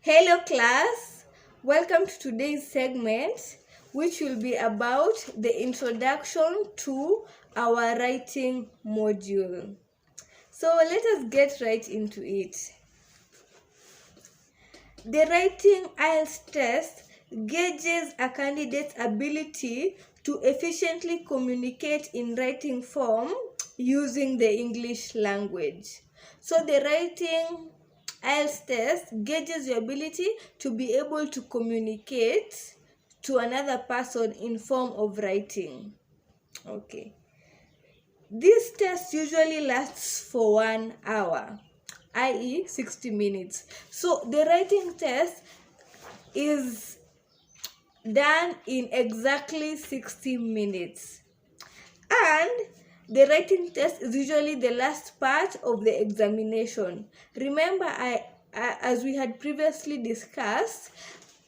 Hello class, welcome to today's segment which will be about the introduction to our writing module. So let us get right into it. The writing IELTS test gauges a candidate's ability to efficiently communicate in writing form using the English language. So the writing IELTS test gauges your ability to be able to communicate to another person in form of writing. Okay. This test usually lasts for 1 hour, i.e. 60 minutes. So the writing test is done in exactly 60 minutes. And the writing test is usually the last part of the examination. Remember, as we had previously discussed,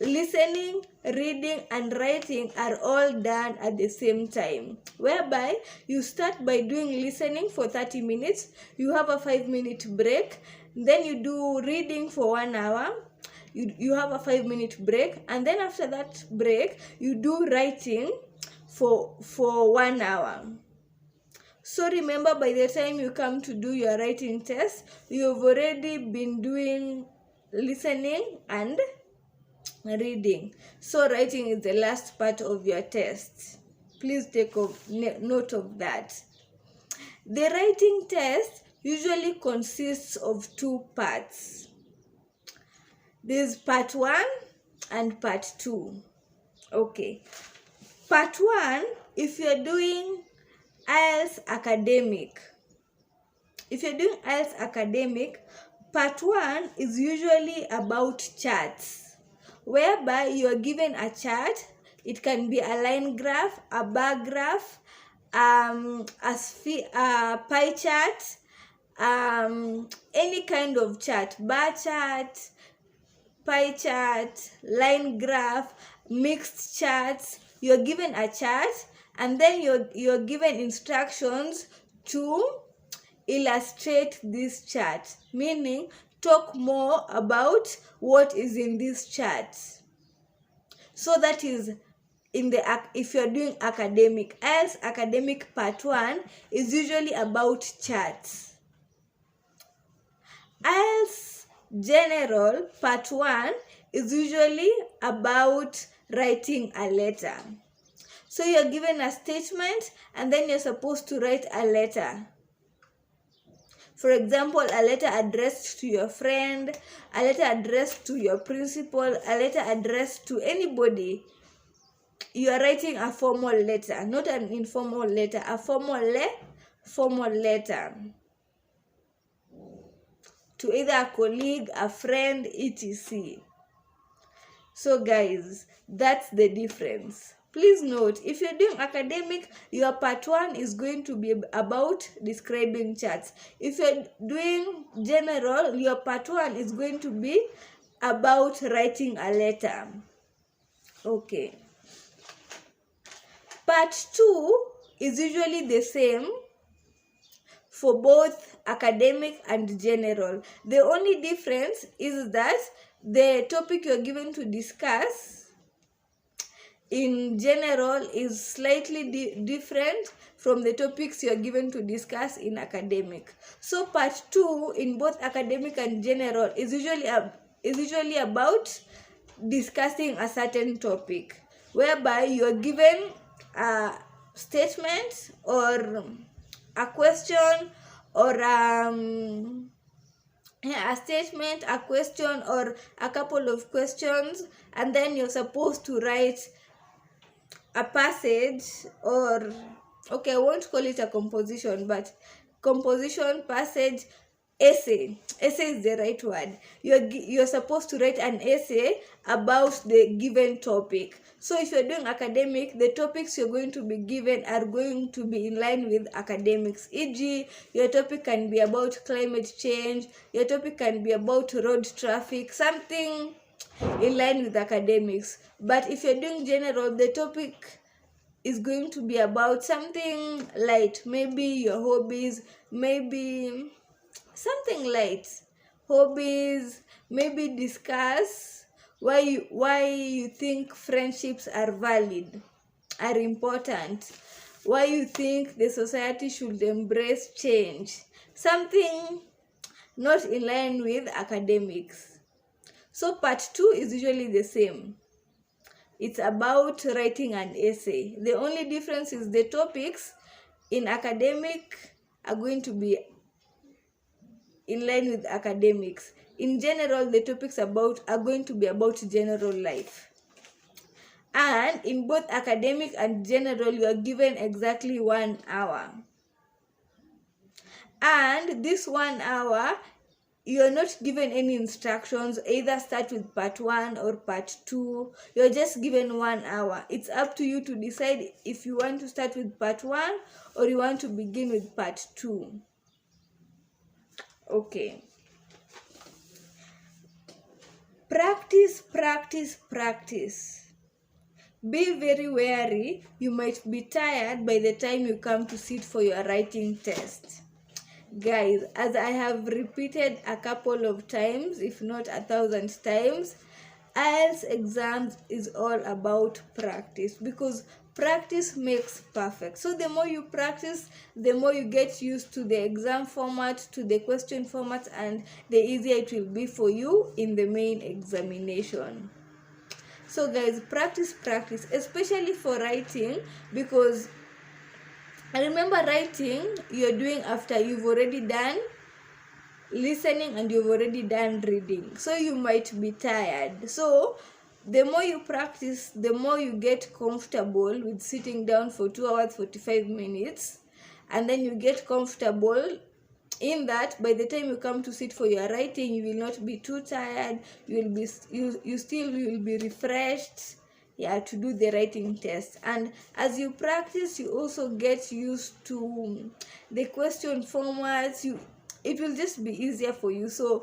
listening, reading, and writing are all done at the same time, whereby you start by doing listening for 30 minutes, you have a 5-minute break, then you do reading for 1 hour, you have a 5-minute break, and then after that break, you do writing for 1 hour. So remember, by the time you come to do your writing test, you've already been doing listening and reading. So writing is the last part of your test. Please take note of that. The writing test usually consists of 2 parts. There's part 1 and part 2. Okay. Part 1, if you're doing IELTS academic. If you're doing IELTS academic, part 1 is usually about charts, whereby you're given a chart. It can be a line graph, a bar graph, a pie chart, any kind of chart, bar chart, pie chart, line graph, mixed charts. You're given a chart, and then you're given instructions to illustrate this chart, meaning talk more about what is in this chart. So that is if you're doing academic. IELTS academic part 1 is usually about charts. IELTS general part 1 is usually about writing a letter. So you're given a statement, and then you're supposed to write a letter. For example, a letter addressed to your friend, a letter addressed to your principal, a letter addressed to anybody. You are writing a formal letter, not an informal letter, a formal letter to either a colleague, a friend, etc. So guys, that's the difference. Please note, if you're doing academic, your part 1 is going to be about describing charts. If you're doing general, your part 1 is going to be about writing a letter. Okay. Part 2 is usually the same for both academic and general. The only difference is that the topic you're given to discuss in general is slightly different from the topics you're given to discuss in academic. So part 2 in both academic and general is usually about discussing a certain topic, whereby you're given a statement or a question or a statement, a question, or a couple of questions, and then you're supposed to write a passage, or okay, I won't call it a composition, but composition, passage, essay is the right word. You're supposed to write an essay about the given topic. So if you're doing academic, the topics you're going to be given are going to be in line with academics. E.g., your topic can be about climate change, your topic can be about road traffic, something in line with academics. But if you're doing general, the topic is going to be about something light, maybe your hobbies, maybe something light, hobbies, maybe discuss why you think friendships are valid, are important, why you think the society should embrace change, something not in line with academics. So part 2 is usually the same. It's about writing an essay. The only difference is the topics in academic are going to be in line with academics. In general, the topics are going to be about general life. And in both academic and general, you are given exactly 1 hour. And this 1 hour, you're not given any instructions, either start with part 1 or part 2. You're just given 1 hour. It's up to you to decide if you want to start with part 1 or you want to begin with part 2. Okay. Practice, practice, practice. Be very wary. You might be tired by the time you come to sit for your writing test. Guys, as I have repeated a couple of times, if not 1,000 times, IELTS exams is all about practice, because practice makes perfect. So the more you practice, the more you get used to the exam format, to the question format, and the easier it will be for you in the main examination. So guys, practice, practice, especially for writing, because remember, writing you're doing after you've already done listening and you've already done reading, so you might be tired. So the more you practice, the more you get comfortable with sitting down for 2 hours 45 minutes, and then you get comfortable in that by the time you come to sit for your writing, you will not be too tired. You will be refreshed, to do the writing test. And as you practice, you also get used to the question formats. It will just be easier for you. So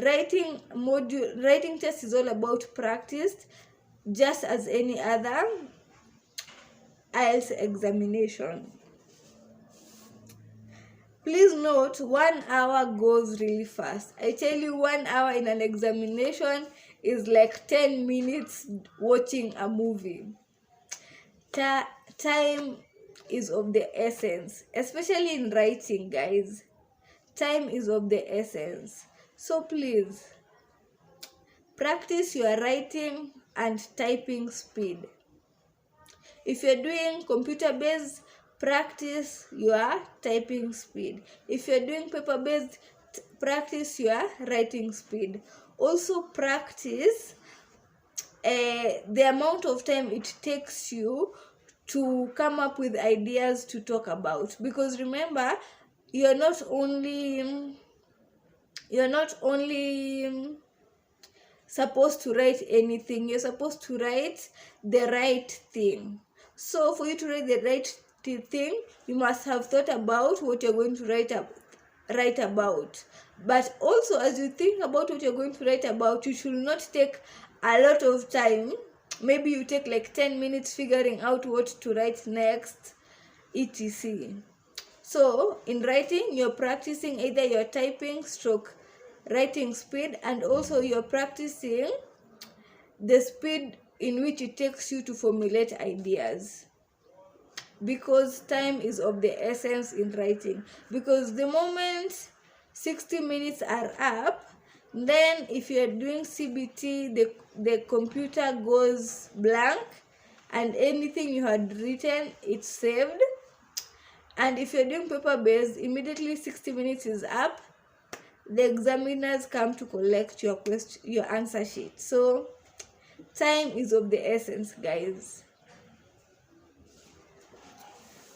writing test is all about practice, just as any other IELTS examination. Please note, 1 hour goes really fast. I tell you, 1 hour in an examination is like 10 minutes watching a movie. Time is of the essence, especially in writing, guys. Time is of the essence. So please, practice your writing and typing speed. If you're doing computer-based, practice your typing speed. If you're doing paper-based, practice your writing speed. Also practice the amount of time it takes you to come up with ideas to talk about, because remember, you're not only supposed to write anything, you're supposed to write the right thing. So for you to write the right thing, you must have thought about what you're going to write about. But also, as you think about what you're going to write about, you should not take a lot of time. Maybe you take like 10 minutes figuring out what to write next, etc. So in writing, you're practicing either your typing stroke writing speed, and also you're practicing the speed in which it takes you to formulate ideas, because time is of the essence in writing. Because the moment 60 minutes are up, then if you're doing CBT, the computer goes blank and anything you had written, it's saved. And if you're doing paper-based, immediately 60 minutes is up, the examiners come to collect your answer sheet. So time is of the essence, guys.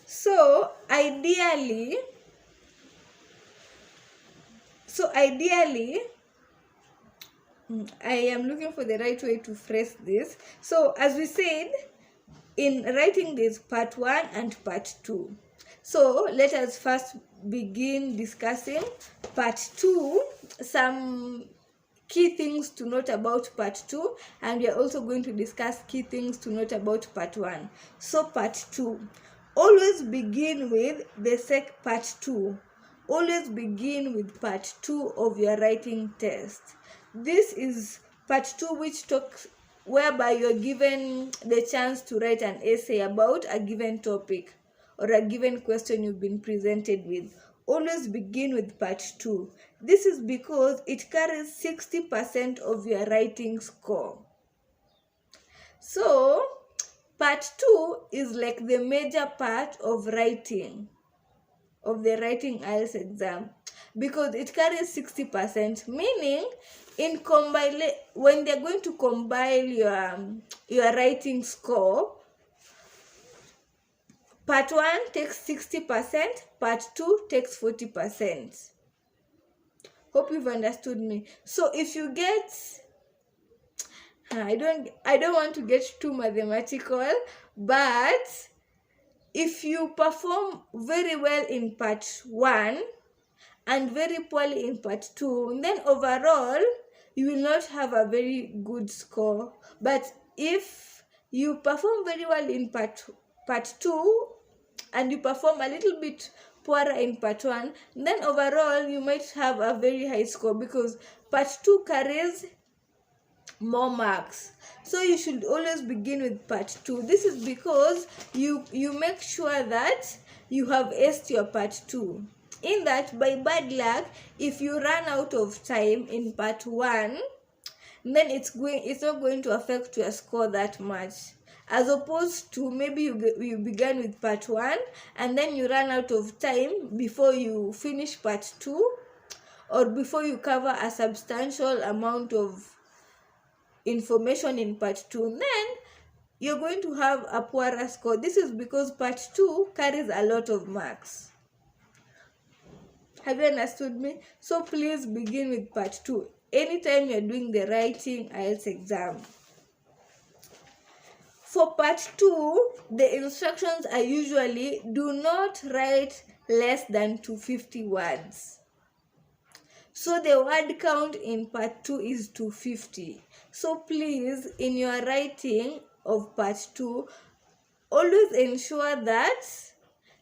So ideally, I am looking for the right way to phrase this. So as we said, in writing there's part 1 and part 2. So let us first begin discussing part 2, some key things to note about part 2, and we are also going to discuss key things to note about part 1. So part 2, always begin with the part 2. always begin with part 2 of your writing test. This is part 2, which talks whereby you're given the chance to write an essay about a given topic or a given question you've been presented with. Always begin with part 2. This is because it carries 60% of your writing score. So, part 2 is like the major part of writing, of the writing IELTS exam, because it carries 60%, meaning when they're going to compile your writing score, part 1 takes 60%, part 2 takes 40%. Hope you've understood me. So if you get, I don't want to get too mathematical, but if you perform very well in part 1 and very poorly in part 2, then overall you will not have a very good score. But if you perform very well in part 2 and you perform a little bit poorer in part 1, then overall you might have a very high score, because part 2 carries more marks. So you should always begin with part 2. This is because you make sure that you have aced your part 2. In that, by bad luck, if you run out of time in part 1, then it's not going to affect your score that much, as opposed to maybe you began with part 1 and then you run out of time before you finish part 2, or before you cover a substantial amount of information in part 2, then you're going to have a poorer score. This is because part 2 carries a lot of marks. Have you understood me? So please begin with part 2 anytime you're doing the writing IELTS exam. For part 2, the instructions are usually do not write less than 250 words. So the word count in part 2 is 250. So please, in your writing of part 2, always ensure that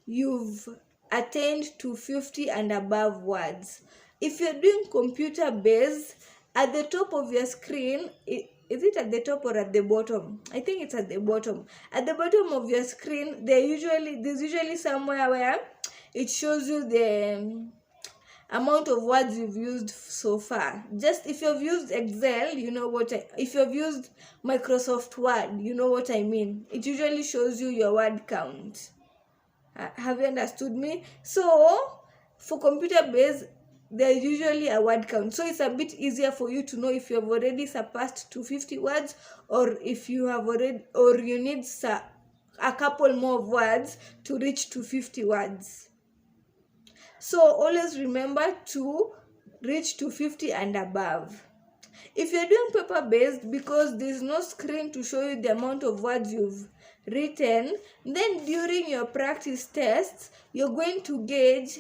you've attained 250 and above words. If you're doing computer based, at the top of your screen, is it at the top or at the bottom? I think it's at the bottom. At the bottom of your screen, there's usually somewhere where it shows you the amount of words you've used so far. Just if you've used Excel, you know what if you've used Microsoft Word, you know what I mean. It usually shows you your word count. Have you understood me? So for computer based, there's usually a word count, so it's a bit easier for you to know if you have already surpassed 250 words, or if you have already, or you need a couple more words to reach 250 words. So always remember to reach 250 and above. If you're doing paper based, because there's no screen to show you the amount of words you've written, then during your practice tests, you're going to gauge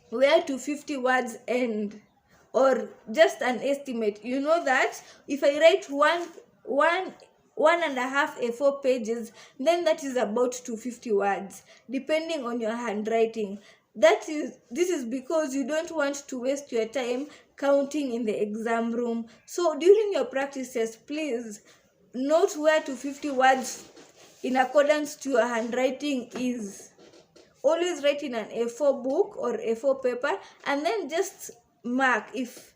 where 250 words end, or just an estimate. You know that if I write one and a half A4 pages, then that is about 250 words, depending on your handwriting. This is because you don't want to waste your time counting in the exam room. So during your practice test, please note where 250 words in accordance to your handwriting is. Always write in an A4 book or A4 paper, and then just mark if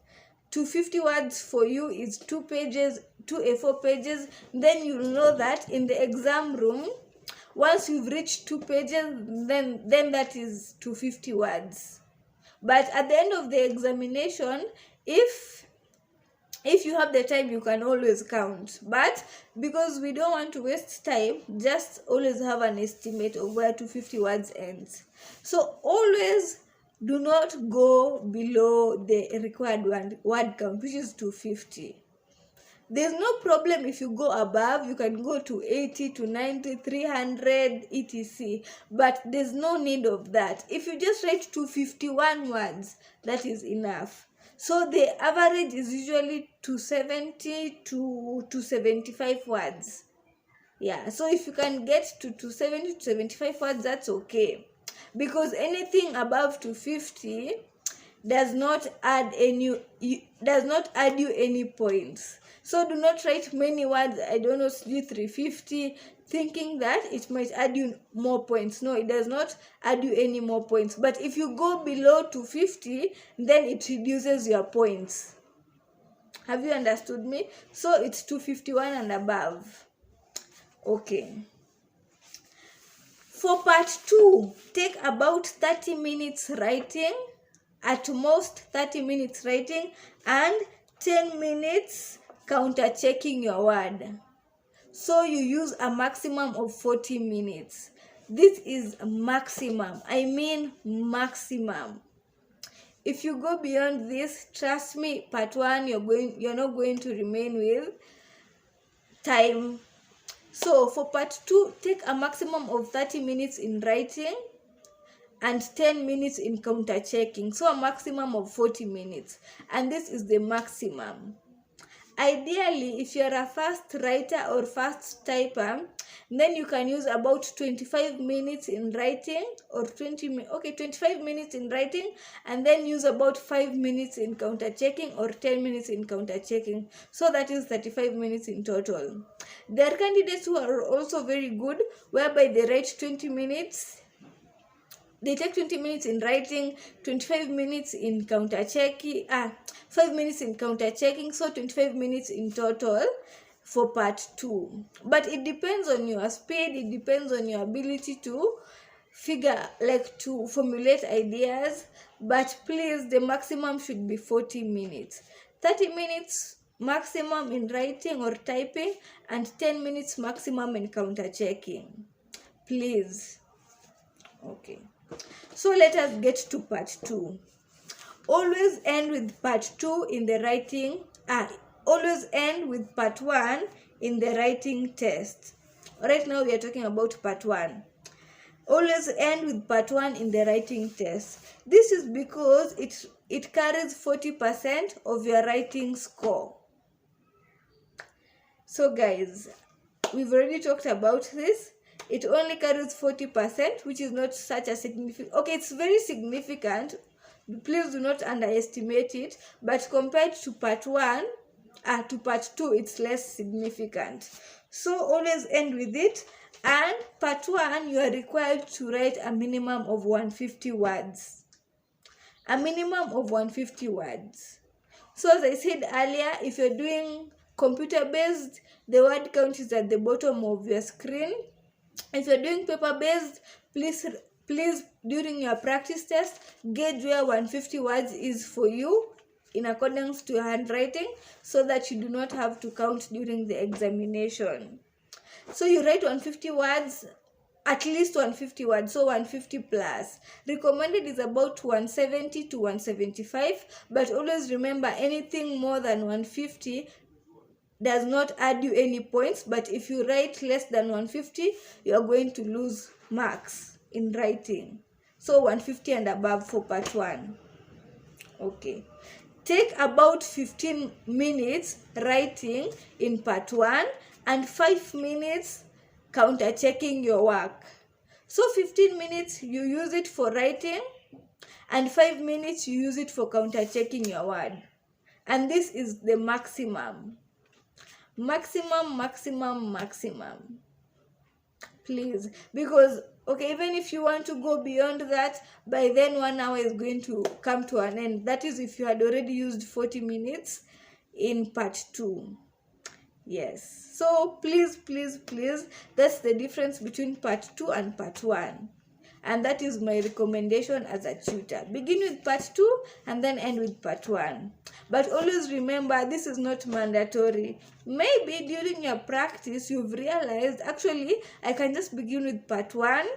250 words for you is 2 A4 pages, then you'll know that in the exam room, once you've reached 2 pages, then that is 250 words. But at the end of the examination, if you have the time, you can always count. But because we don't want to waste time, just always have an estimate of where 250 words ends. So always do not go below the required word count, which is 250. There's no problem if you go above. You can go to 80, to 90, 300, etc. But there's no need of that. If you just write 251 words, that is enough. So the average is usually 270 to 275 words. Yeah, so if you can get to 270 to 75 words, that's okay. because anything above 250 does not add you any points. So do not write many words, I don't know, 350, thinking that it might add you more points. No, it does not add you any more points. But if you go below 250, then it reduces your points. Have you understood me? So it's 251 and above. Okay. For part 2, take about 30 minutes writing, at most 30 minutes writing, and 10 minutes counter checking your word. So you use a maximum of 40 minutes. This is maximum. I mean maximum. If you go beyond this, trust me, part 1 you're not going to remain with time. So for part 2, take a maximum of 30 minutes in writing and 10 minutes in counter checking. So a maximum of 40 minutes. And this is the maximum. Ideally, if you're a fast writer or fast typer, then you can use about 25 minutes in writing, or 25 minutes in writing, and then use about 5 minutes in counter checking or 10 minutes in counter checking. So that is 35 minutes in total. There are candidates who are also very good, whereby they write 20 minutes. They take 20 minutes in writing, 25 minutes in counter checking, 5 minutes in counter checking, so 25 minutes in total for part 2. But it depends on your speed, it depends on your ability to to formulate ideas. But please, the maximum should be 40 minutes. 30 minutes maximum in writing or typing, and 10 minutes maximum in counter checking. Please. Okay. So let us get to part 2. Always end with part 2 in the writing. Always end with part 1 in the writing test. Right now we are talking about part 1. Always end with part 1 in the writing test. This is because it carries 40% of your writing score. So guys, we've already talked about this. It only carries 40%, which is not such a significant. Okay, it's very significant. Please do not underestimate it. But compared to part 1, to part 2, it's less significant. So always end with it. And part 1, you are required to write a minimum of 150 words. A minimum of 150 words. So as I said earlier, if you're doing computer-based, the word count is at the bottom of your screen. If you're doing paper-based, please during your practice test, gauge where 150 words is for you in accordance to your handwriting, so that you do not have to count during the examination. So you write 150 words, at least 150 words, so 150 plus. Recommended is about 170 to 175, but always remember, anything more than 150 does not add you any points. But if you write less than 150, you are going to lose marks in writing. So 150 and above for part 1. Okay. Take about 15 minutes writing in part 1 and 5 minutes counter checking your work. So 15 minutes you use it for writing and 5 minutes you use it for counter checking your word. And this is the maximum. Maximum. Please, because even if you want to go beyond that, by then 1 hour is going to come to an end. That is if you had already used 40 minutes in part 2. Yes, so please, that's the difference between part 2 and part 1. And that is my recommendation as a tutor. Begin with part 2 and then end with part 1. But always remember, this is not mandatory. Maybe during your practice, you've realized, actually, I can just begin with part 1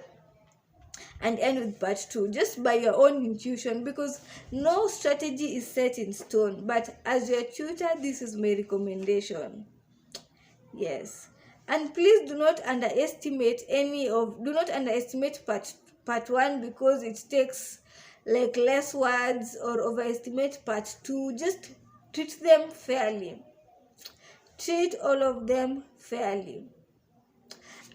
and end with part 2, just by your own intuition, because no strategy is set in stone. But as your tutor, this is my recommendation. Yes. And please do not underestimate part 1 because it takes less words, or overestimate part 2. Just treat them fairly. Treat all of them fairly.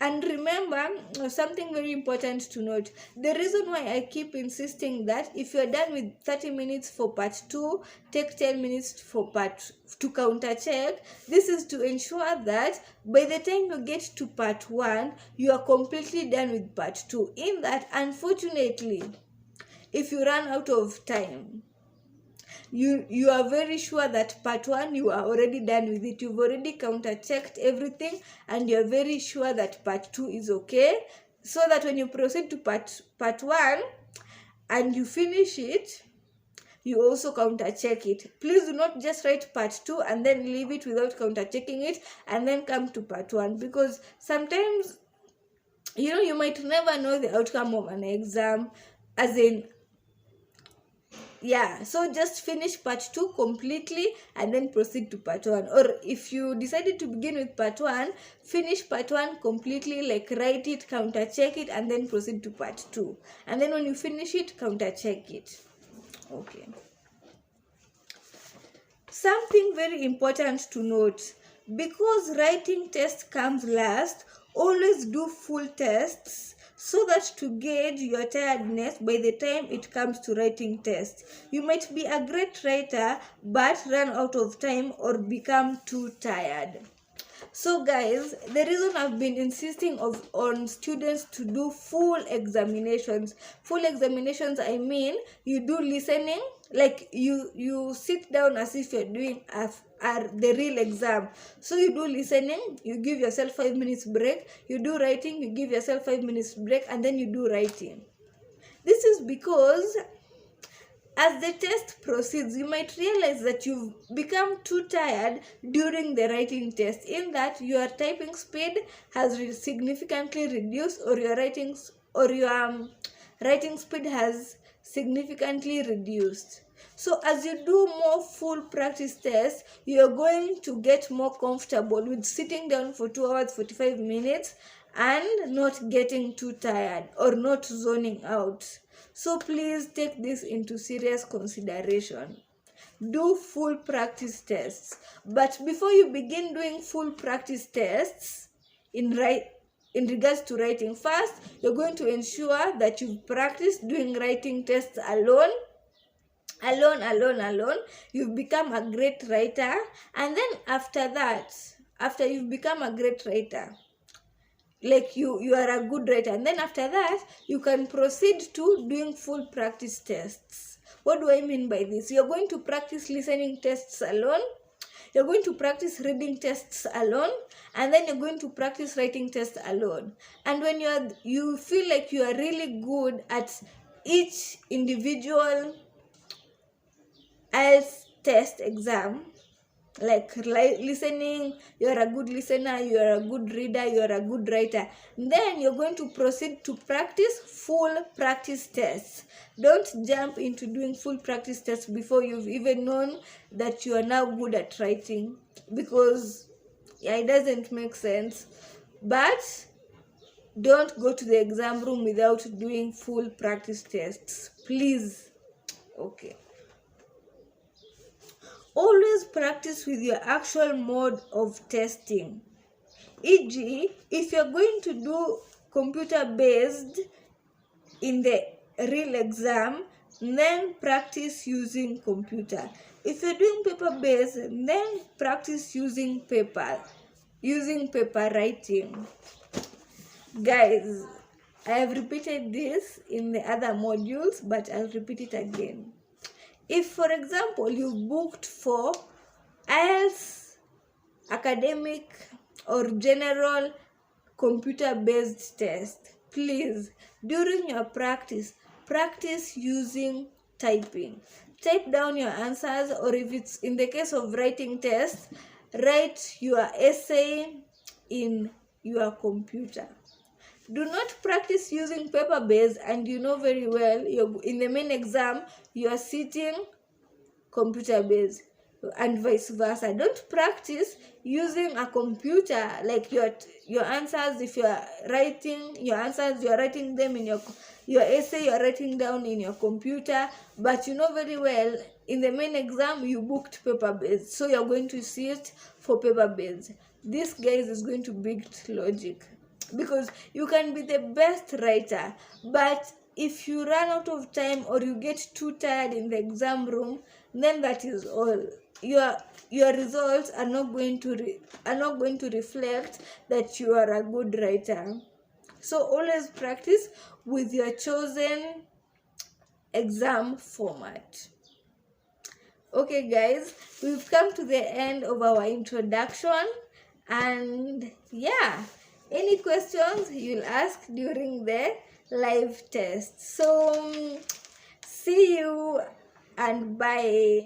And remember, something very important to note. The reason why I keep insisting that if you're done with 30 minutes for part 2, take 10 minutes for part to counter check. This is to ensure that by the time you get to part 1, you are completely done with part 2. In that, unfortunately, if you run out of time, you are very sure that part 1 you are already done with it. You've already counter checked everything, and you're very sure that part 2 is okay, so that when you proceed to part 1 and you finish it, you also counter check it. Please do not just write part 2 and then leave it without counter checking it and then come to part 1, because sometimes you might never know the outcome of an exam, as in, yeah, so just finish part 2 completely and then proceed to part 1. Or if you decided to begin with part 1, finish part 1 completely, like write it, counter check it, and then proceed to part 2. And then when you finish it, counter check it. Okay. Something very important to note, because writing test comes last, always do full tests, so that to gauge your tiredness by the time it comes to writing test. You might be a great writer but run out of time or become too tired. So guys, the reason I've been insisting on students to do full examinations. Full examinations, I mean, you do listening, like you sit down as if you're doing the real exam. So you do listening, you give yourself 5 minutes break, you do writing, you give yourself 5 minutes break, and then you do writing. This is because as the test proceeds, you might realize that you've become too tired during the writing test, in that your typing speed has significantly reduced, or your writing speed has significantly reduced. So as you do more full practice tests, you're going to get more comfortable with sitting down for 2 hours 45 minutes and not getting too tired or not zoning out. So please take this into serious consideration. Do full practice tests. But before you begin doing full practice tests in regards to writing, first, you're going to ensure that you've practiced doing writing tests alone. You've become a great writer. And then after that, after you've become a great writer, like you are a good writer, and then after that you can proceed to doing full practice tests. What do I mean by this? You're going to practice listening tests alone, you're going to practice reading tests alone, and then you're going to practice writing tests alone. And when you feel like you are really good at each individual IELTS test exam, like listening, you're a good listener, you're a good reader, you're a good writer, then you're going to proceed to practice full practice tests. Don't jump into doing full practice tests before you've even known that you are now good at writing, because it doesn't make sense. But don't go to the exam room without doing full practice tests, please. Okay. Always practice with your actual mode of testing. E.g., if you're going to do computer-based in the real exam, then practice using computer. If you're doing paper-based, then practice using paper writing. Guys, I have repeated this in the other modules, but I'll repeat it again. If, for example, you booked for IELTS academic or general computer-based test, please, during your practice using typing. Type down your answers, or if it's in the case of writing tests, write your essay in your computer. Do not practice using paper-based, and you know very well in the main exam you are sitting computer-based, and vice versa. Don't practice using a computer, like your answers. If you are writing your answers, you are writing them in your essay, you are writing down in your computer, but you know very well in the main exam you booked paper-based, so you are going to sit for paper-based. This, guys, is going to beat logic. because you can be the best writer, but if you run out of time or you get too tired in the exam room, then that is all. Your results are not going to reflect that you are a good writer. So always practice with your chosen exam format. Okay guys, we've come to the end of our introduction, and yeah, any questions you'll ask during the live test. So see you and bye.